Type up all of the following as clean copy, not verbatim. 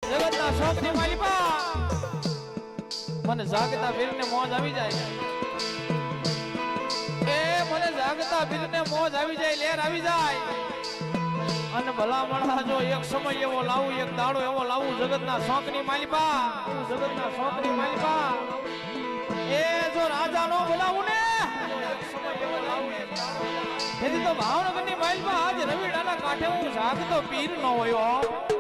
જગતના શોખની માલિકા મને જાગતા વીરને મોજ આવી જાય એ મને જાગતા વીરને મોજ આવી જાય લેર આવી જાય અને ભલા મળા જો એક સમય એવો લાવું એક દાડો એવો લાવું જગતના શોખની માલિકા એ જો રાજા નો બોલાવું ને એક સમય એવો લાવું તેથી તો ભાવનગરની માલિકા આજ રવિડાના કાંઠે હું જાગતો પીર ન હોયો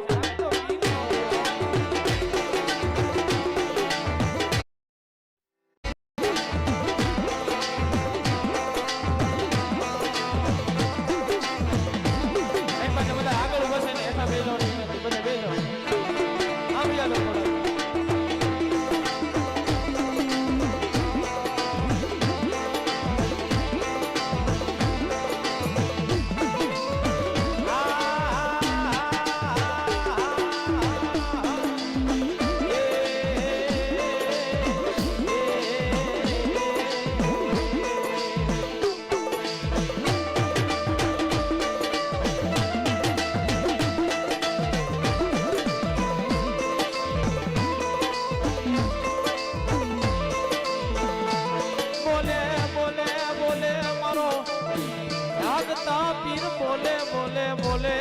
પીર બોલે બોલે બોલે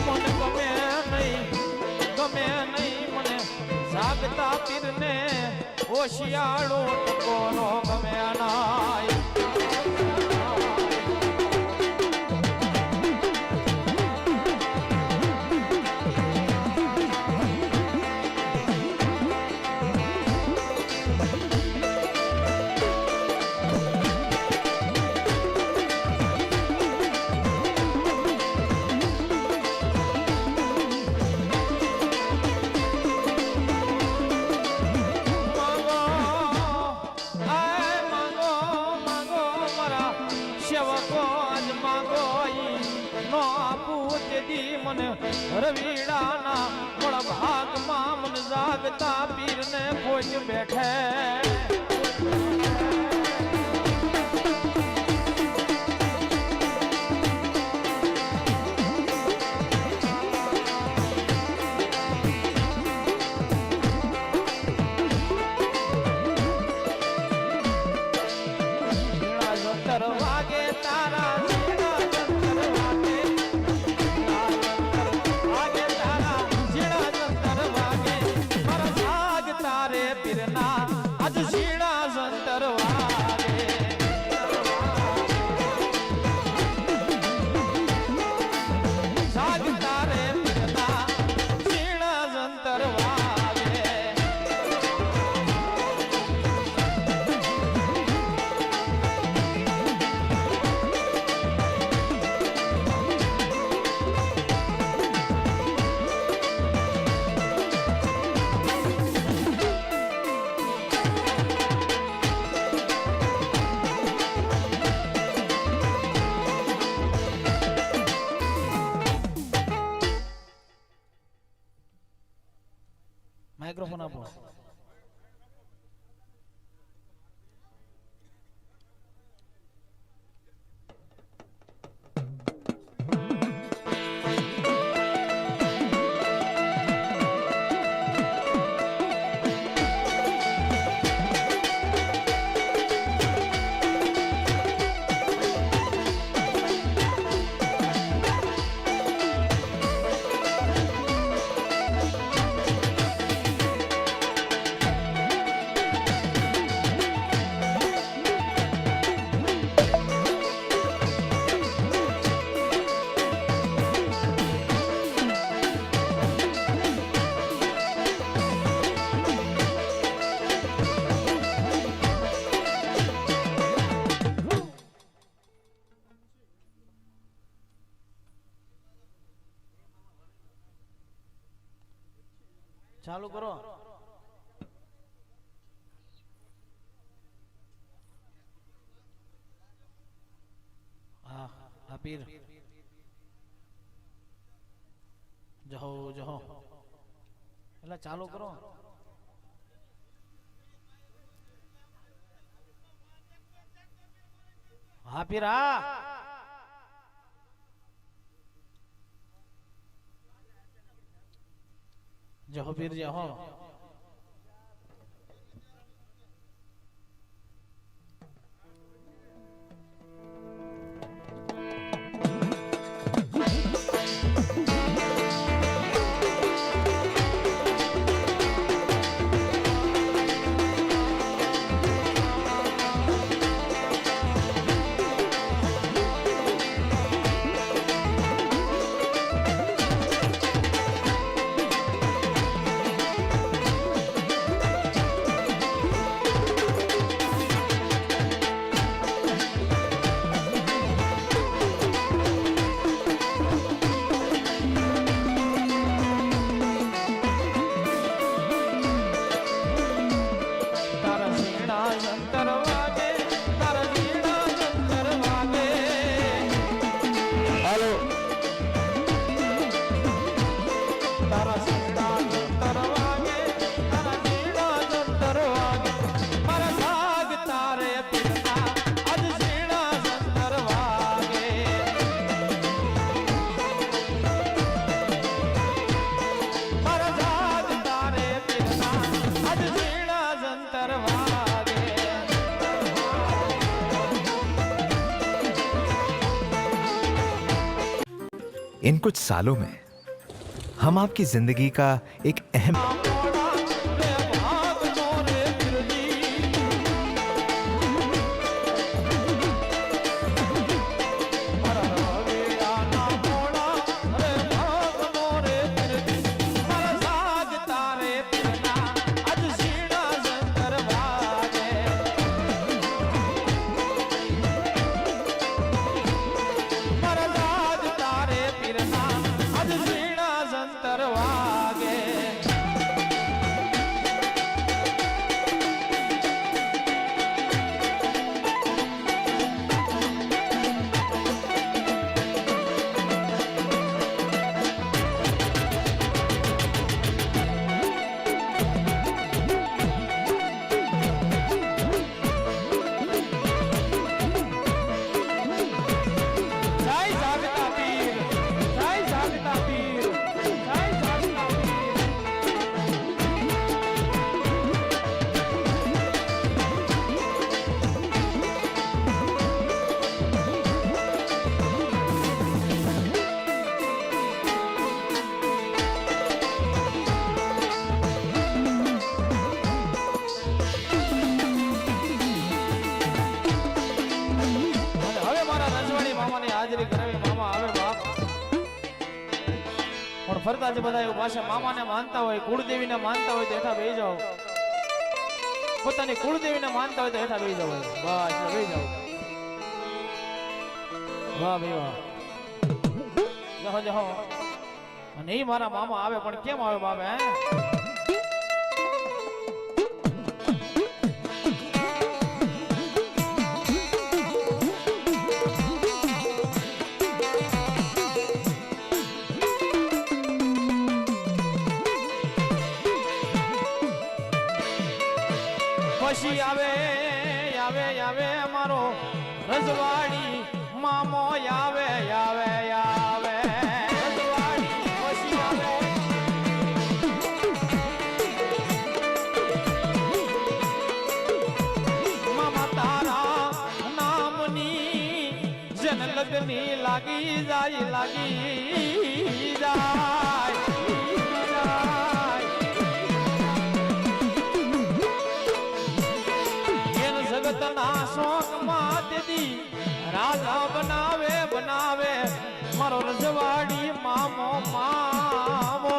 મને ગમે નહીં મને જાગતા પીર ને હોશિયાળો ટકોરો ગમે નાય મને રવિડાના મોડા ભાગમાં મન જાગતા પીરને કોઈ બેઠે વાગે તારા માઇક્રોફોન આપો ચાલુ કરો હા પીર જહો એટલે ચાલુ કરો હા પીરા જહો પીર જહો इन कुछ सालों में हम आपकी जिंदगी का एक अहम ફરતા જે બધા પાછા મામાને માનતા હોય કુળદેવીને માનતા હોય તો હેઠા બેસી જાઓ પોતાની કુળદેવીને માનતા હોય તો હેઠા બેસી જાઓ બસ બેસી જાઓ વાહ ભાઈ વાહ જહો જહો અને એ મારા મામા આવે પણ કેમ આવે બાબે હે પછી આવે આવે આવે અમારો રજવાડી મામો આવે આવે આવે રજવાડી પછી આવે મામા તારા નામની જન લગની લાગી જાય જગતના શોકમાં દીદી રાજા બનાવે બનાવે મારો રજવાડી મામો મામો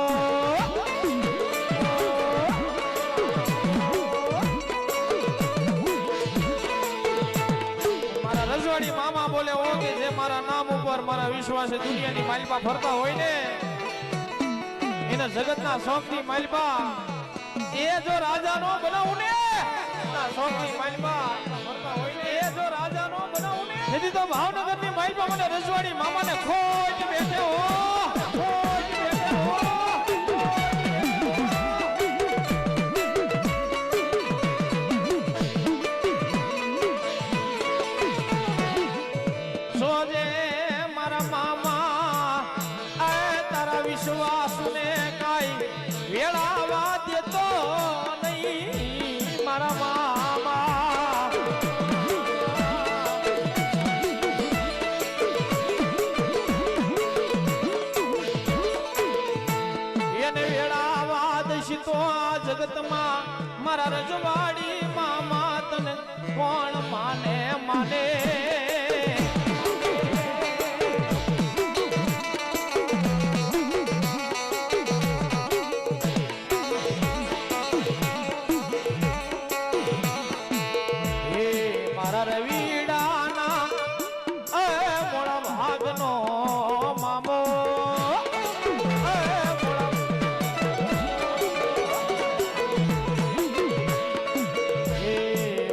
મારા રજવાડી મામા બોલે ઓ કે જે મારા નામ ઉપર મારા વિશ્વાસે દુનિયાની માલપા ફરતા હોય ને એના જગતના શોખની માલપા એ જો રાજાનો બનાવું ને શોખની માલપા ફરતા હોય ને એ જો રાજાનો બનાવું ને તેથી તો ભાવનગરની માલપા મને રજવાડી મામાને ખોજ બેઠે હો ખોજ બેઠે હો મારા રજવાડી મામા તને કોણ માને માને હે મારા રવીડાના એ મોળા ભાગનો મામો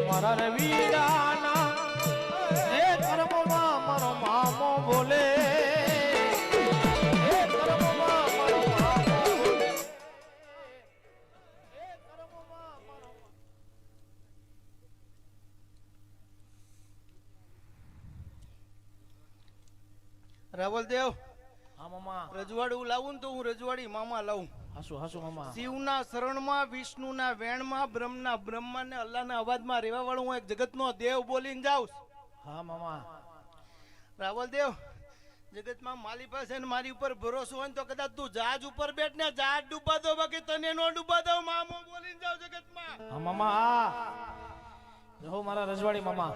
મારા રવીડાના એ કર્મમાં મારો મામો બોલે એ કર્મમાં મારો મામો બોલે એ કર્મમાં મારો રાવલદેવ હા મામા રજવાડું લાવું ને તો હું રજવાડી મામા લાવું. હાસુ હાસુ મામા શિવના શરણમાં, વિષ્ણુના વેણમાં, બ્રહ્મના બ્રહ્માને, અલ્લાહના અવાજમાં રહેવા વાળો હું એક જગતનો દેવ બોલીને જાઉં. હા મામા રાવલદેવ, જગતમાં મારી પાસે ને મારી ઉપર ભરોસો હોય ને તો કદાચ તું જહાજ ઉપર બેઠ ને જહાજ ડૂબા દો, બાકી તને નો ડૂબા દો. મામો બોલીને જાવ જગતમાં. હા મામા હા જો મારા રજવાડી મામા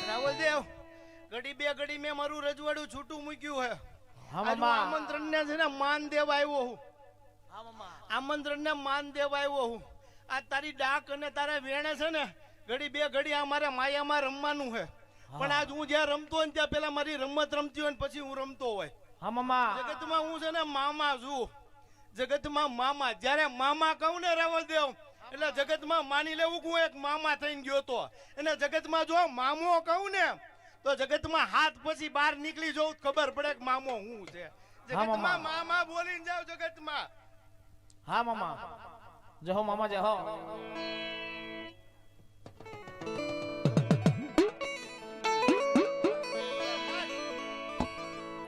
રાવલદેવ, ઘડી બે ઘડી મેં મારું રજવાડું છૂટું મૂક્યું હે. હા આજ હું મામા આમંત્રણ ને છે ને માન દેવા આવ્યો હું. હા મામા આમંત્રણ ને માન દેવા આવ્યો હું. આ તારી ડાક અને તારા વેણે છે ને ઘડી બે ઘડી અમારે માયામાં રમવાનું છે. પણ આજ હું જ્યાં રમતો હોય ને ત્યાં પેલા મારી રમત રમતી હોય ને પછી હું રમતો હોય. હા મામા જગતમાં હું છે ને મામા છું. જગતમાં મામા, જ્યારે મામા કહું ને રાવલદેવ એટલે જગતમાં માની લેવું કે હું એક મામા થઈને ગયો તો. અને જગતમાં જો મામો કહું ને તો જગતમાં હાથ પછી બહાર નીકળી જવું ખબર પડે કે મામો હું છે. હા, મામા. જગતમાં મામા બોલીને જાવ જગતમાં. હા મામા જહો મામા જહો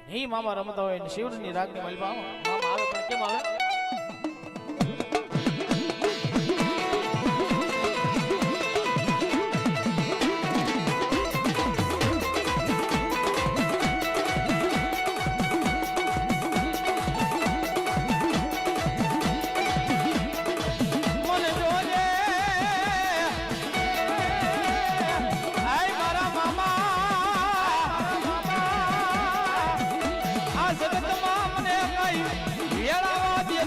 નહીં મામા રમતા હોય ને શિવની રાગની માલપા મામા આવે પણ કેમ આવે મને જોજે આય મારા મામા આ જગતમાં મને કઈ વેળાવા દે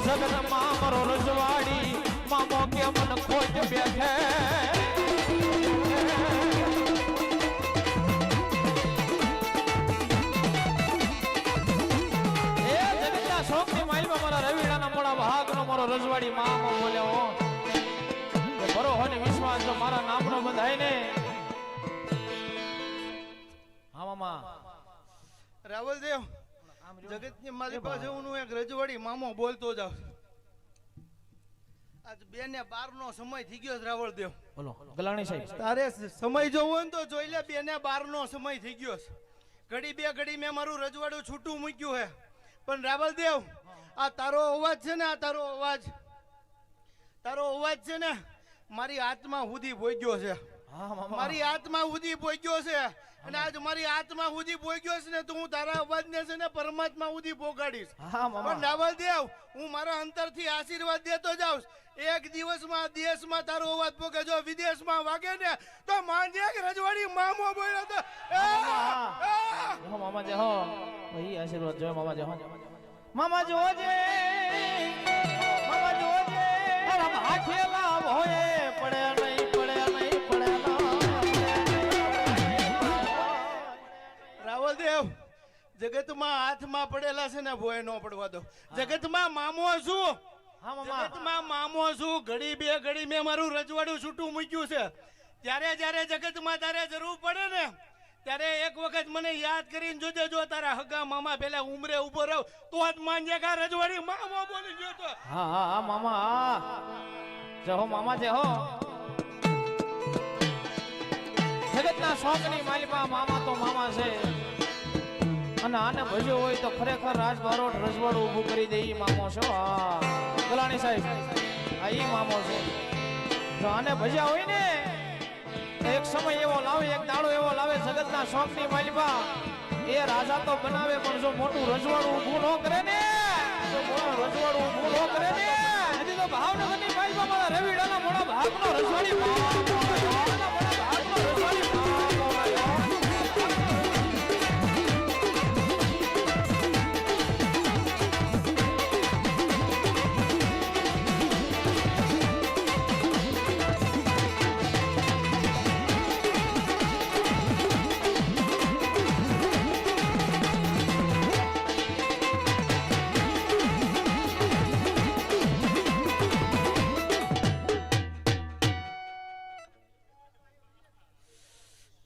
જગતમાં મારો રજવાડી મામો કે મન ખોટ બેઠે શોખની માઇલમાં મારા રવિડાના મોડા ભાગનો મારો રજવાડી મામો બોલ્યો કે બરો હોને વિશ્વાસ જો મારા નામનો બંધાય ને. હા મામા રાવલદેવ, જગતની મારી પાસે હું એક રજવાડી મામો બોલતો જાઉં. આજ 2 ને 12 નો સમય થઈ ગયો છે રાવલદેવ. બોલો ગલાણી સાહેબ. તારે સમય જોવો ને તો જોઈ લે. 2 ને 12 નો સમય થઈ ગયો છે. ઘડી બે ઘડી મેં મારું રજવાડું છૂટું મૂક્યું હે. પણ રાવલદેવ, આ તારો અવાજ છે ને, આ તારો અવાજ છે ને મારી આત્મા સુધી પહોંચ્યો છે. હા મામા. મારી આત્મા સુધી પહોંચ્યો છે. અને આજ મારી આત્મા સુધી પહોંચ્યો છે ને તો હું તારા અવાજને છે ને પરમાત્મા સુધી પહોંચાડીશ. હા મામા. પણ રાવલદેવ, હું મારા અંતરથી આશીર્વાદ દેતો જાઉં. એક દિવસમાં દેશમાં તારો અવાજ પોકે, જો વિદેશમાં વાગે ને તો માંજે કે રજવાડી મામો બોલ્યો તો હો મામા જે હો ભાઈ આશીર્વાદ જો મામા જે હો મામા જોજે આમ હાથેલા ભોએ પડે નહીં રાવલદેવ, જગતમાં હાથમાં પડેલા છે ને ભોય નો પડવા દો. જગતમાં મામો છું. હા મામા. જગતમાં મામો છું. ઘડી બે ઘડી મેં મારું રજવાડું છૂટું મૂક્યું છે. જ્યારે જગતમાં તારે જરૂર પડે ને ત્યારે એક વખત મને યાદ કરીને જોજે. જો તારા હગા મામા પેલા ઉમરે ઉભો રહો તો જ માનજે કે રજવાડી મામો બોલી ગયો તો. હા હા હા મામા હા જે હો મામા જે હો જગતના શોખની માલિકા મામા તો મામા છે. અને આને ભજ્યો હોય તો ખરેખર રાજબારોટ રજવાડું ઊભું કરી દે ઈ મામો છે. હા ગલાણી સાહેબ, આ ઈ મામો છે. જો આને ભજ્યા હોય ને એક સમય એવો લાવે, એક દાડો એવો લાવે જગતના શોખની માલિકા એ રાજા તો બનાવે પણ જો મોટું રજવાડું ઊભું ન કરે ને, જો મોટું રજવાડું ઊભું ન કરે ને, હજી તો ભાવનગરની માલિકા મારા રવિડાના મોડા ભાગનો રજવાડી મામો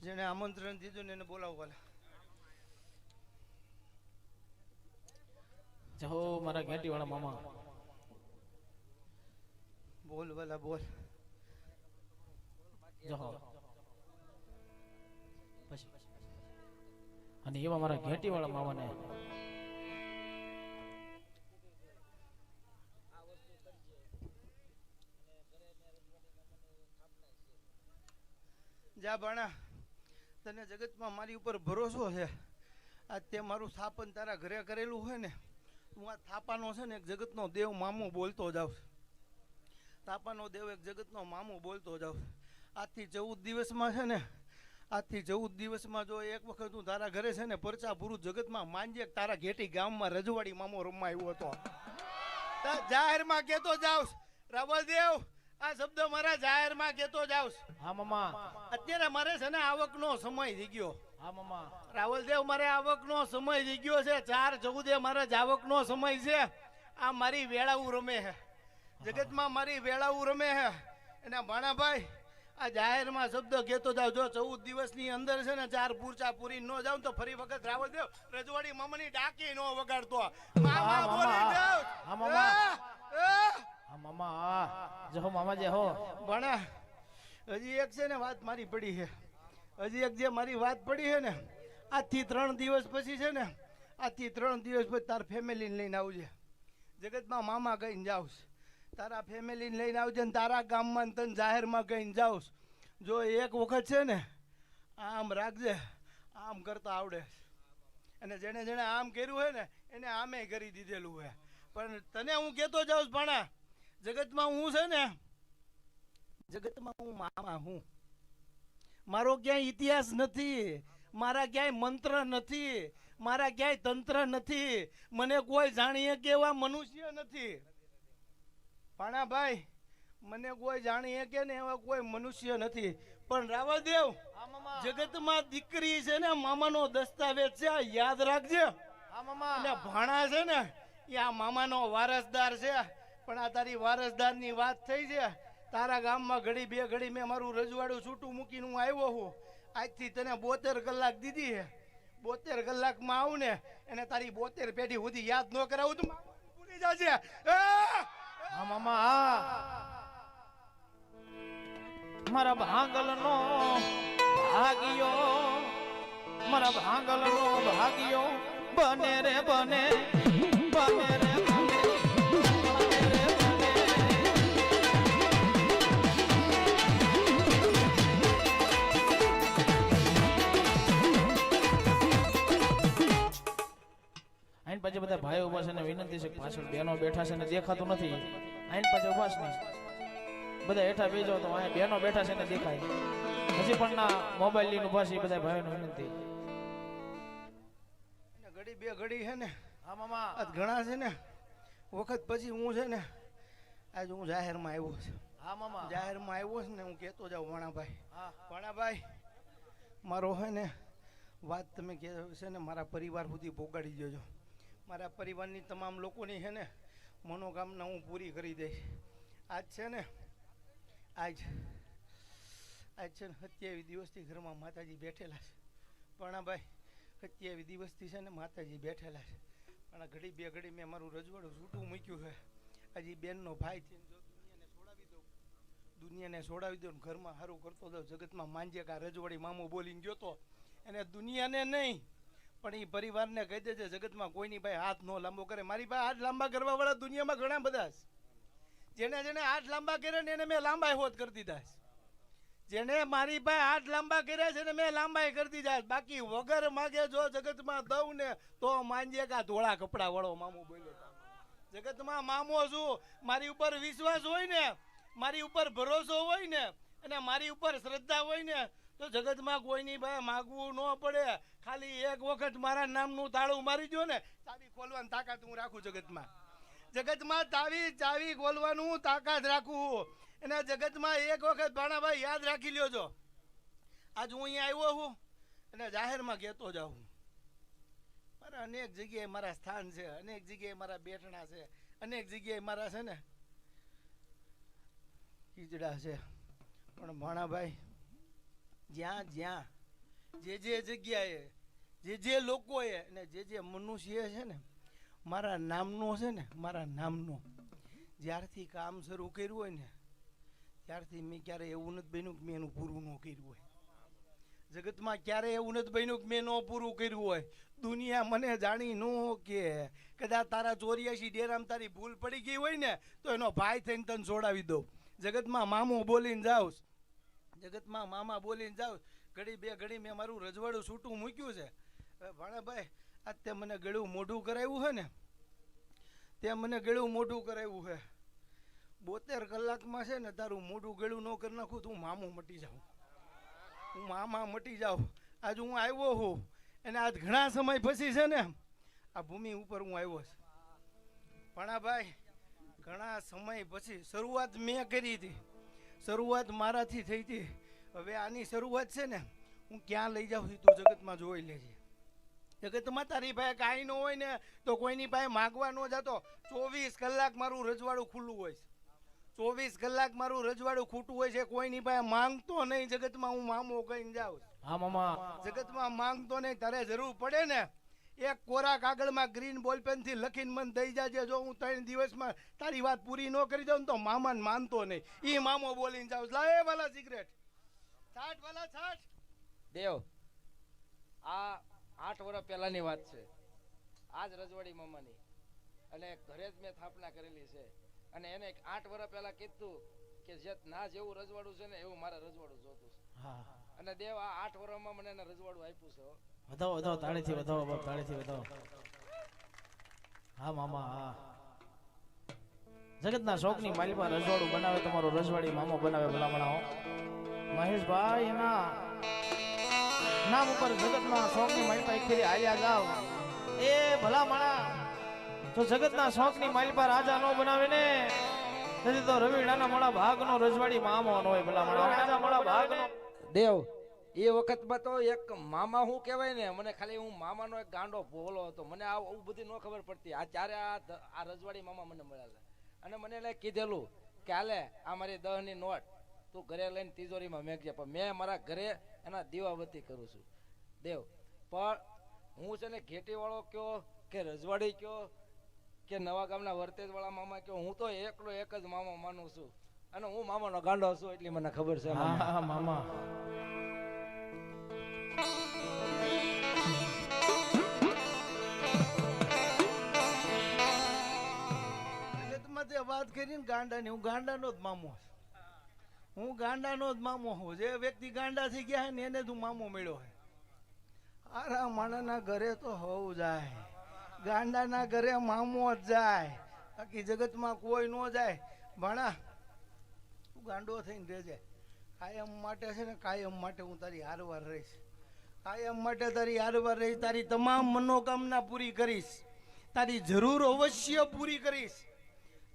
જેને આમંત્રણ દીધું ને એને બોલાવો. જહો મારા ઘેટી વાળા મામા. બોલ વાલા બોલ. જહો પછી અને એવા મારા ઘેટી વાળા મામાને જા ભણા, તને જગતમાં મારી ઉપર ભરોસો છે. આ તે મારું સ્થાપન તારા ઘરે કરેલું હોય ને, હું આ થાપાનો છે ને એક જગતનો દેવ મામો બોલતો જાઉં. થાપાનો દેવ એક જગતનો મામો બોલતો જાઉં. આજથી 14 દિવસમાં છે ને, આજથી 14 દિવસમાં જો એક વખત હું તારા ઘરે છે ને પરચા પૂરું જગતમાં માંજે તારા ઘેટી ગામમાં રજવાડી મામો રમવા આવ્યો હતો. જાહેરમાં કહેતો જાઉં રાવલદેવ, આ શબ્દ મારા જાહેરમાં કહેતો જાઉં. હા મામા. અત્યારે મારે છે ને આવકનો સમય થઈ ગયો. હા મામા. રાવલદેવ, મારે આવકનો સમય થઈ ગયો છે. 4/14 મારા જ આવકનો સમય છે. આ મારી વેળાવું રમે છે જગતમાં, મારી વેળાવું રમે છે. એના ભાણાભાઈ, આ જાહેરમાં શબ્દ કહેતો જાવ. જો 14 દિવસની અંદર છે ને 4 પૂરચા પૂરી ન જાવ તો ફરી વખત રાવલદેવ રજવાડી મામાની ડાકી નો વગાડતો. મામા બોલી જાવ. હા મામા. હા મામા. જહો મામા જે હો ભણા, હજી એક છે ને વાત મારી પડી છે. હજી એક જે મારી વાત પડી છે ને, આજથી 3 દિવસ પછી છે ને, આજથી 3 દિવસ પછી તાર ફેમિલીને લઈને આવજે. જગતમાં મામા કહીને જાઉં. તારા ફેમિલીને લઈને આવજે ને તારા ગામમાં તને જાહેરમાં કહીને જાઉં. જો એક વખત છે ને આમ રાખજે, આમ કરતા આવડે. અને જેને જેને આમ કર્યું હોય ને એને આમે કરી દીધેલું હોય. પણ તને હું કહેતો જાઉં ભણા, જગતમાં હું છે ને, જગતમાં હું મામા હું. મારો ક્યાંય ઇતિહાસ નથી, મારા ક્યાંય મંત્ર નથી, મારા ક્યાંય તંત્ર નથી, મને કોઈ જાણીએ કે એવા મનુષ્ય નથી. ભાણાભાઈ મને કોઈ જાણી શકે ને એવા કોઈ મનુષ્ય નથી પણ રાવળદેવ હા મામા જગતમાં દીકરી છે ને મામાનો દસ્તાવેજ છે આ યાદ રાખજે હા મામા અને ભાણા છે ને એ આ મામાનો વારસદાર છે પણ આ તારી વારસદારની વાત થઈ છે તારા ગામમાં ઘડી બે ઘડી મેં મારું રજવાડું છૂટું મૂકીને હું આવ્યો હું આજથી તને 72 કલાક દીધી છે 72 કલાકમાં આવું ને એને તારી 72 પેઢી સુધી યાદ ન કરાવું તો ભૂલી જશે હા મામા હા મારા ભાંગલનો ભાગ્યો મારા ભાંગલનો ભાગ્યો બને રે બને બને રે બને આઈન પછી બધા ભાઈઓ ઉભા છે ને વિનંતી છે કે પાછળ બહેનો બેઠા છે ને દેખાતું નથી આઈન પછી ઉભા છે ને બધા હેઠા બેજો તો અહીંયા બહેનો બેઠા છે ને દેખાય હજી પણ ના મોબાઈલ લઈને ઉભા છે એ બધા ભાઈઓને વિનંતી ઘડી બે ઘડી છે ને હા મામા આજ ઘણા છે ને વખત પછી હું છે ને આજ હું જાહેરમાં આવ્યો છું હા મામા જાહેરમાં આવ્યો છું ને હું કહેતો જાઉં ભાણાભાઈ હા ભાણાભાઈ મારો છે ને વાત તમે કહે છે ને મારા પરિવાર સુધી પહોંચાડી દેજો મારા પરિવારની તમામ લોકોની છે ને મનોકામના હું પૂરી કરી દઈશ આજ છે ને આજ છે ને 27 દિવસથી ઘરમાં માતાજી બેઠેલા છે ભાણાભાઈ 27 દિવસથી છે ને માતાજી બેઠેલા છે પણ ઘડી બે ઘડી મેં મારું રજવાડું છૂટું મૂક્યું છે હજી બેનનો ભાઈ છે જો દુનિયાને છોડાવી દઉં ઘરમાં સારું કરતો દઉં જગતમાં માંજે કા રજવાડી મામો બોલીને ગયો તો એને દુનિયાને નહીં પણ એ પરિવારને કહી દેજે જગતમાં કોઈની ભાઈ હાથ ન લાંબો કરે મારી પાસે હાથ લાંબા કરવા વાળા દુનિયામાં ઘણા બધા છે જેને જેને હાથ લાંબા કર્યા ને એને મેં લાંબા હોત કરી દીધા છે જેને મારી પાસે હાથ લાંબા કર્યા છે ને મેં લાંબા કરી દીધા છે બાકી વગર માગે જો જગતમાં દઉં ને તો માંજે કા ધોળા કપડા વાળો મામો બોલ્યો જગતમાં મામો છું મારી ઉપર વિશ્વાસ હોય ને મારી ઉપર ભરોસો હોય ને અને મારી ઉપર શ્રદ્ધા હોય ને તો જગતમાં કોઈની ભાઈ માગવું ન પડે ખાલી એક વખત મારા નામનું તાળું મારી દો ને ચાવી ખોલવાની તાકાત હું રાખું જગતમાં ચાવી ખોલવાનું તાકાત રાખું અને જગતમાં એક વખત ભાણાભાઈ યાદ રાખી લ્યો છો આજ હું અહીંયા આવ્યો છું અને જાહેરમાં કહેતો જાઉં મારા અનેક જગ્યાએ મારા સ્થાન છે અનેક જગ્યાએ મારા બેઠણા છે અનેક જગ્યાએ મારા છે ને કીચડા છે પણ ભાણાભાઈ જ્યાં જ્યાં જે જગ્યાએ જે લોકોએ અને જે મનુષ્ય છે ને મારા નામનો છે ને મારા નામનો જ્યારથી કામ શરૂ કર્યું હોય ને ત્યારથી મેં ક્યારે એવું નથી બન્યું કે મેં એનું પૂરું ન કર્યું હોય જગતમાં ક્યારે એવું નથી બન્યું કે મેં ન પૂરું કર્યું હોય દુનિયા મને જાણી ન કે કદાચ તારા 84 ડેરામાં તારી ભૂલ પડી ગઈ હોય ને તો એનો ભાઈ થઈને તને છોડાવી દઉં જગતમાં મામો બોલીને જાઉં જગતમાં મામા બોલીને જાઉં ઘડી બે ઘડી મેં મારું રજવાડું છૂટું મૂક્યું છે ભાણાભાઈ આજ તે મને ગળું મોઢું કરાવ્યું છે ને તે મને ગળું મોઢું કરાવ્યું છે 72 કલાકમાં છે ને તારું મોઢું ગળું ન કરી નાખું તો હું મામું મટી જાઉં હું મામા મટી જાઉં આજ હું આવ્યો છું અને આજ ઘણા સમય પછી છે ને આ ભૂમિ ઉપર હું આવ્યો છું ભાણાભાઈ ઘણા સમય પછી શરૂઆત મેં કરી હતી શરૂઆત મારાથી થઈ હતી હવે આની શરૂઆત છે ને હું ક્યાં લઈ જાઉં છું તું જગતમાં જોઈ લેજે જગતમાં તારી પાસે કાંઈ ન હોય ને તો કોઈની પાસે માગવા ન જતો 24 કલાક મારું રજવાડું ખુલ્લું હોય છે 24 કલાક મારું રજવાડું ખૂટું હોય છે કોઈની પાસે માંગતો નહીં જગતમાં હું મામો કહીને જાઉં હા મામા જગતમાં માંગતો નહીં તારે જરૂર પડે ને એક કોરા કાગળમાં ગ્રીન બોલપેન થી લખીને મને દઈ જાજે જો હું 3 દિવસમાં તારી વાત પૂરી ન કરી દઉં તો મામાને માનતો નહીં ઈ મામો બોલીને જાઉં લાય વાલા સિગરેટ છાટ વાલા છાટ દેવ આ 8 વર્ષ પહેલાની વાત છે આજ રજવાડી મામાની અને ઘરે જ મેં સ્થાપના કરેલી છે અને એને 8 વર્ષ પહેલા કીધું કે જે ના જેવું રજવાડું છે ને એવું મારે રજવાડું જોતું છે હા અને દેવ આ 8 વર્ષમાં મને એને રજવાડું આપ્યું છે વધાવો તાળીથી વધાવો બાપ તાળીથી વધાવો હા મામા હા જગતના શોખની માલિપા રજવાડું બનાવે તમારો રજવાડી મામો બનાવે ભલામણા મહેશભાઈ એના નામ ઉપર જગતના શોખની માલિપા એક ફેરી હાલ્યા જાવ એ ભલામણા જો જગતના શોખની માલિપા રાજા નો બનાવે ને નથી તો રવિડાના મોડા ભાગનો રજવાડી મામો નો હોય ભલા રવિડાના મોડા ભાગનો દેવ એ વખતમાં તો એક મામા હું કહેવાય ને મને ખાલી હું મામાનો એક ગાંડો ભોલો હતો મને આવું બધી ન ખબર પડતી આ ત્યારે આ રજવાડી મામા મને મળેલા અને મને એટલે કીધેલું કે હાલે આ મારી 10 ની નોટ તું ઘરે લઈને તિજોરીમાં મેકજે પણ મેં મારા ઘરે એના દીવાબત્તી કરું છું દેવ પણ હું છે ને ઘેટી વાળો કયો કે રજવાડી કયો કે નવા ગામના વર્તેજ વાળા મામા કયો હું તો એકલો એક જ મામા માનું છું અને હું મામાનો ગાંડો છું એટલી મને ખબર છે હા મામા વાત કરીને ગાંડાની હું ગાંડાનો જ મામો છું હું ગાંડાનો જ મામો છું જે વ્યક્તિ ગાંડા થઈ ગયા ને એને તું મામો મળ્યો છે આરા માણાના ઘરે તો હોવું જાય ગાંડાના ઘરે મામો જ જાય બાકી જગતમાં કોઈ ન જાય ભાણા તું ગાંડો થઈને રહેજે કાયમ માટે છે ને કાયમ માટે હું તારી હારવાર રહીશ કાયમ માટે તારી હારવાર રહીશ તારી તમામ મનોકામના પૂરી કરીશ તારી જરૂર અવશ્ય પૂરી કરીશ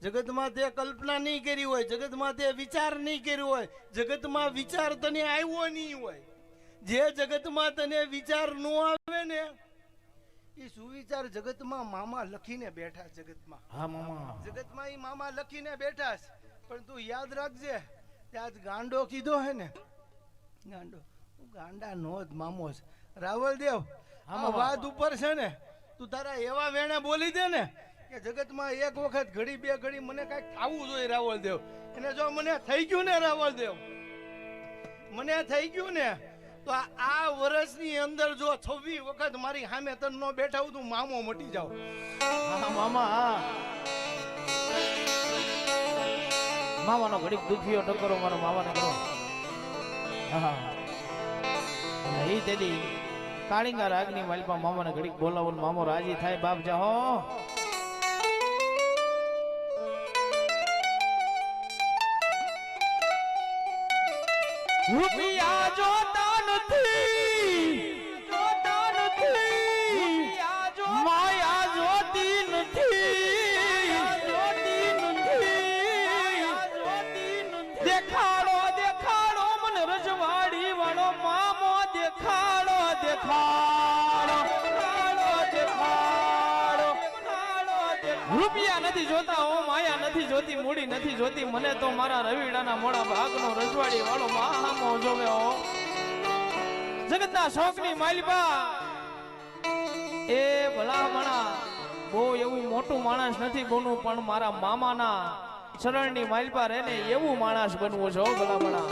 જગતમાં તે કલ્પના નહીં કરી હોય જગતમાં તે વિચાર નહીં કર્યો હોય જગતમાં વિચાર તને આવ્યો નહીં હોય જે જગતમાં તને વિચાર ન આવે ને એ સુવિચાર જગતમાં મામા લખીને બેઠા જગતમાં હા મામા જગતમાં એ મામા લખીને બેઠા છે પણ તું યાદ રાખજે ત્યાં ગાંડો કીધો હે ને ગાંડો તું ગાંડા નો જ મામો છે રાવલદેવ આ વાત ઉપર છે ને તું તારા એવા વેણે બોલી દે ને કે જગતમાં એક વખત ઘડી બે ઘડી મને કઈક થવું જોઈએ રાવલદેવ એને જો મને થઈ ગયું ને રાવલદેવ મને થઈ ગયું ને તો આ વર્ષની અંદર જો 26 વખત મારી સામે તન નો બેઠા હું તું મામો મટી જાવ હા મામા હા મામાનો ઘડીક દુખીયો ટકરો મારો મામાને કરો હા અને ઈ તેદી કાળીંગા રાગની માલપા મામાને ઘડીક બોલાવો ને મામો રાજી થાય બાપ જાહો રૂપિયા જોતા નથી માયા જોતી નથી દેખાડો મને રજવાડી વાળો મામો દેખાડો રૂપિયા નથી જોતા ઓ માયા નથી જોતી મૂડી નથી જોતી મને તો મારા રવિડાના મોડા ભાગનો રજવાડી વાળો મામો જોવે હો જગતના શોકની માલિબા એ ભલામણા બહુ એવું મોટું માણસ નથી બનવું પણ મારા મામાના શરણની માલિબા રહે ને એવું માણસ બનવું છે ભલામણા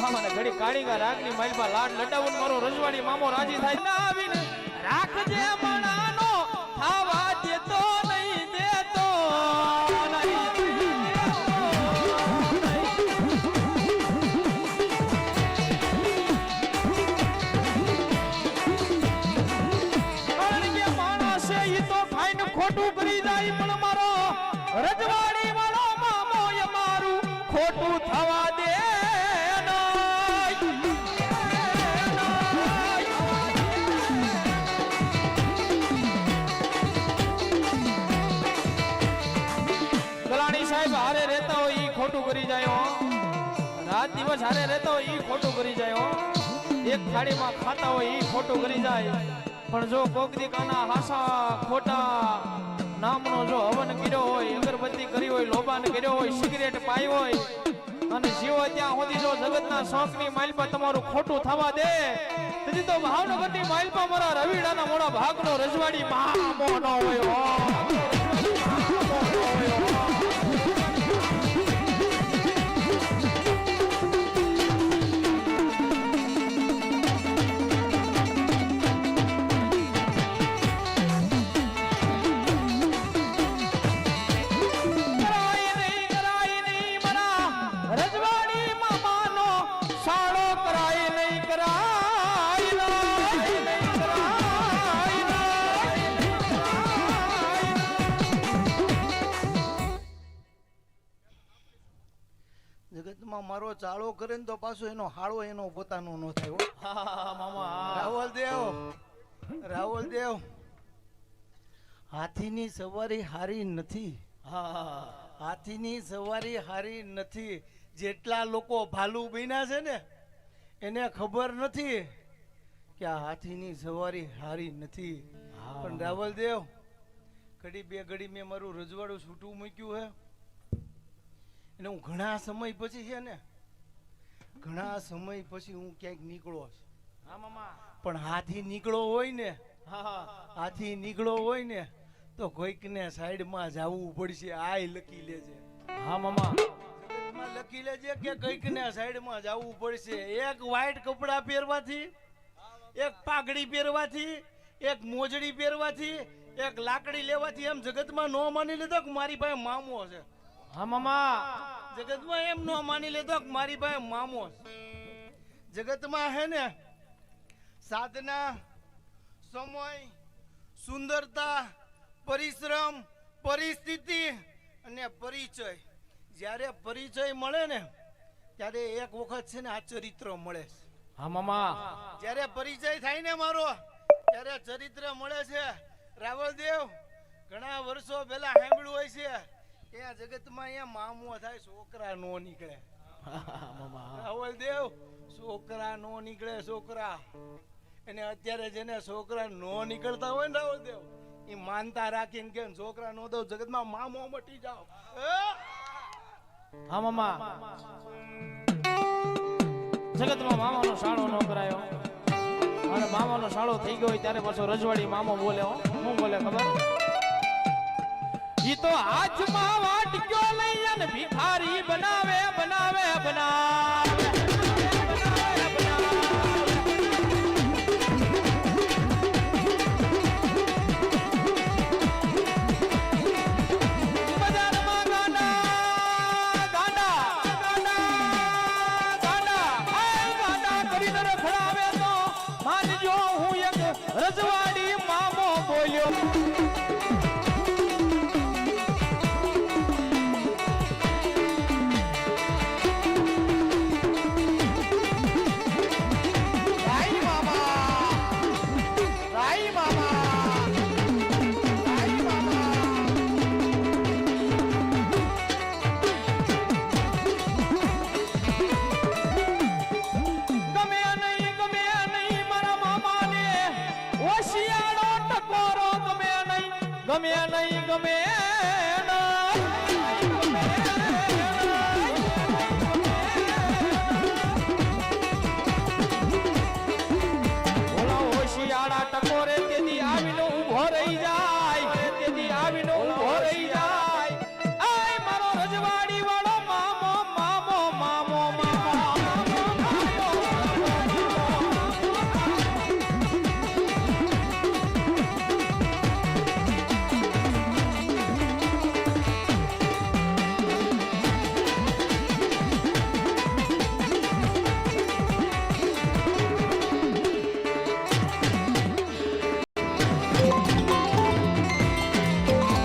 મામાને ઘડી કાળીગા રાગની માલિબા લાડ લડાવું મારો રજવાડી મામો રાજી થાય ના આવીને રાખજે મણાનો થાવા દેતો નહીં દેતો ખોટું કરી જાય પણ મારો રજવાડી વાળો મામો એ મારું ખોટું થવા દે ગલાણી સાહેબ હારે રહેતા હોય ઈ ખોટું કરી જાય રાત દિવસ હારે રહેતા હોય ઈ ખોટું કરી જાય એક થાળીમાં ખાતા હોય ઈ ખોટું કરી જાય પણ જો કોકદી કાના હાસા ખોટા નામનો જો હવન કર્યો હોય અગરબત્તી કરી હોય લોબાન કર્યો હોય સિગરેટ પાઈ હોય અને જીવો ત્યાં સુધી જો જગતના શોખની માલપા તમારું ખોટું થવા દે તેથી તો ભાવનગરની માલપા મારા રવિડાના મોડા ભાગનો રજવાડી મામો ન હોય જગતમાં મારો ચાળો કરે ને તો પાછો એનો હાળો એનો પોતાનો ન થાય મામા રાવલદેવ હાથીની સવારી હારી નથી. હાથીની સવારી હારી નથી. જેટલા લોકો ભાલુ બન્યા છે ને એને ખબર નથી કે આ હાથીની સવારી હારી નથી. પણ રાવલદેવ ઘડી બે ઘડી મેં મારું રજવાડું છૂટું મૂક્યું હે અને હું ઘણા સમય પછી છે ને ઘણા સમય પછી હું ક્યાંક નીકળો છું. હા મામા. પણ હાથી નીકળો હોય ને હાથી નીકળો હોય ને તો કોઈકને સાઈડમાં જવું પડશે. આય લખી લેજે. હા મામા. જગતમાં લખી લેજે કે કોઈકને સાઈડમાં જવું પડશે. એક વ્હાઈટ કપડા પહેરવાથી, એક પાઘડી પહેરવાથી, એક મોજડી પહેરવાથી, એક લાકડી લેવાથી એમ જગતમાં નો માની લેતો કે મારી પાસે મામો છે. હા મામા. જગતમાં એમ નો માની લેતો કે મારી પાસે મામો છે. જગતમાં હે ને સાધના, સમય, સુંદરતા, પરિશ્રમ, પરિસ્થિતિ અને પરિચય. જ્યારે પરિચય મળે ને ત્યારે એક વખત છે ને આ ચરિત્ર મળે છે. હા મામા. જ્યારે પરિચય થાય ને મારો ત્યારે ચરિત્ર મળે છે. રાવલદેવ ઘણા વર્ષો પહેલા સાંભળ્યું હોય છે કે આ જગતમાં અહીંયા મામો થાય છોકરા નો નીકળે. રાવલદેવ છોકરા નો નીકળે. છોકરા અને અત્યારે જેને છોકરા નો નીકળતા હોય ને રાવલદેવ એ માનતા રાખીને કે છોકરા નો દો જગતમાં મામો મટી જાઓ. હા મામા. જગતમાં મામાનો શાળો ન કરાયો અને મામાનો શાળો થઈ ગયો હોય ત્યારે પાછો રજવાડી મામો બોલે. હું બોલે ખબર? ઈ તો હાથમાં વાટક્યો લઈ અને ભિખારી બનાવે બનાવે બનાવે. રજવાડી મામો બોલ્યો. રાઈ મામા, રાઈ મામા, રાઈ મામા. ગમે નહીં મારા મામાને ઓશિયાળો ટકોરો ગમે નહીં